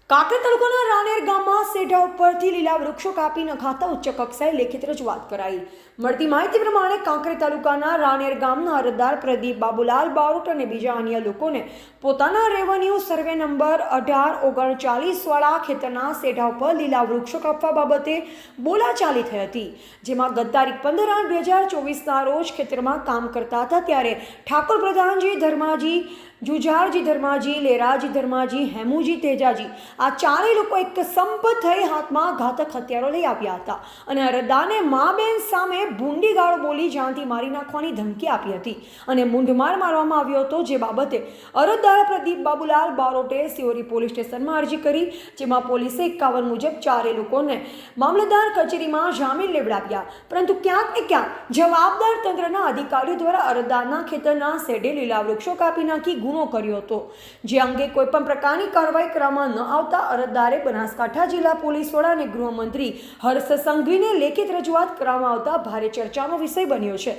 કાંકરેજ તાલુકાના રાનેર ગામમાં સેઢા ઉપરથી લીલા વૃક્ષો કાપી નખાતા ઉચ્ચ કક્ષાએ લેખિત રજૂઆત કરાઈ। મળતી માહિતી પ્રમાણે કાંકરેજ તાલુકાના રાનેર ગામના અરજદાર પ્રદીપ બાબુલાલ બારોટ અને બીજા અન્ય લોકોને પોતાના રેવન્યુ સર્વે નંબર 1839 વાળા ખેતરના સેઢા ઉપર લીલા વૃક્ષો કાપવા બાબતે બોલાચાલી થઈ હતી, જેમાં ગત તારીખ 15/8/2024ના રોજ ખેતરમાં કામ કરતા હતા ત્યારે ઠાકોર પ્રધાનજી ધર્માજી, જુજારજી ધર્માજી, લેરાજી ધર્માજી, હેમુજી તેજાજી આ ચારેય લોકો એક સંપ થઈ હાથમાં ઘાતક હથિયારો લઈ આવ્યા હતા અને અરજદારને મા બેન સામે ભૂંડી ગાળો બોલી જાનથી મારી નાખવાની ધમકી આપી હતી અને મૂંઢમાર મારવામાં આવ્યો હતો। જે બાબતે અરજદાર પ્રદીપ બાબુલાલ બારોટે સિયોરી પોલીસ સ્ટેશનમાં અરજી કરી, જેમાં પોલીસે 51 મુજબ ચારેય લોકોને મામલતદાર કચેરીમાં જામીન લેવડાવ્યા, પરંતુ ક્યાંક ને ક્યાંક જવાબદાર તંત્રના અધિકારીઓ દ્વારા અરજદારના ખેતરના સેડે લીલા વૃક્ષો કાપી નાખી ગુનો કર્યો હતો, જે અંગે કોઈપણ પ્રકારની કાર્યવાહી કરવામાં ન આવતા અરજદારે બનાસકાંઠા જિલ્લા પોલીસ વડા અને ગૃહમંત્રી હર્ષ સંઘવીને લેખિત રજૂઆત કરવામાં આવતા ભારે ચર્ચાનો વિષય બન્યો છે।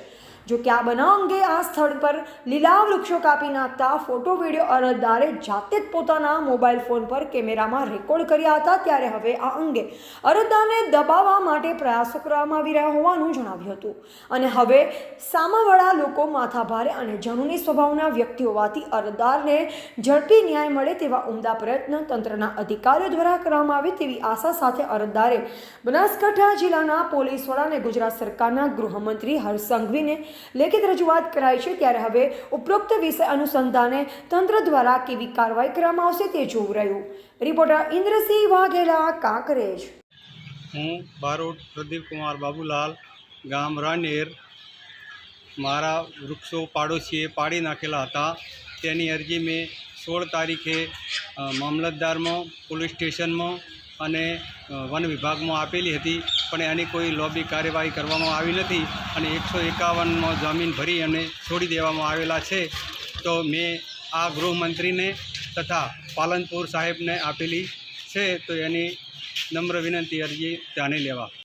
જો કે આ બનાવ અંગે આ સ્થળ પર લીલા વૃક્ષો કાપી નાખતા ફોટો વિડીયો અરજદારે જાતે જ પોતાના મોબાઈલ ફોન પર કેમેરામાં રેકોર્ડ કર્યા હતા, ત્યારે હવે આ અંગે અરજદારને દબાવવા માટે પ્રયાસો કરવામાં આવી રહ્યા હોવાનું જણાવ્યું હતું અને હવે સામાવાળા લોકો માથાભારે અને જનૂની સ્વભાવના વ્યક્તિ હોવાથી અરજદારને ઝડપી ન્યાય મળે તેવા ઉમદા પ્રયત્ન તંત્રના અધિકારીઓ દ્વારા કરવામાં આવે તેવી આશા સાથે અરજદારે બનાસકાંઠા જિલ્લાના પોલીસ વડા અને ગુજરાત સરકારના ગૃહમંત્રી હર્ષ સંઘવીને લેખિત રજૂઆત કરાઈ છે। ત્યારે હવે ઉપરોક્ત વિષય અનુસંધાને તંત્ર દ્વારા કેવી કાર્યવાહી કરવામાં આવશે તે જોવું રહ્યું। રિપોર્ટર ઇન્દ્રસિંહ વાઘેલા, કાંકરેજ। હું બારોટ પ્રદીપ કુમાર બાબુલાલ, ગામ રાનેર। મારા વૃક્ષો પાડોશીએ પાડી નાખેલા હતા, તેની અરજી મેં 16 તારીખે મામલતદારમાં, પોલીસ સ્ટેશનમાં અને વન વિભાગમાં આપેલી હતી, પણ એની કોઈ લોબી કાર્યવાહી કરવામાં આવી નથી અને 151માં જામીન ભરી અને છોડી દેવામાં આવેલા છે। તો મેં આ ગૃહમંત્રીને તથા પાલનપુર સાહેબને આપેલી છે, તો એની નમ્ર વિનંતી અરજી ધ્યાને લેવા।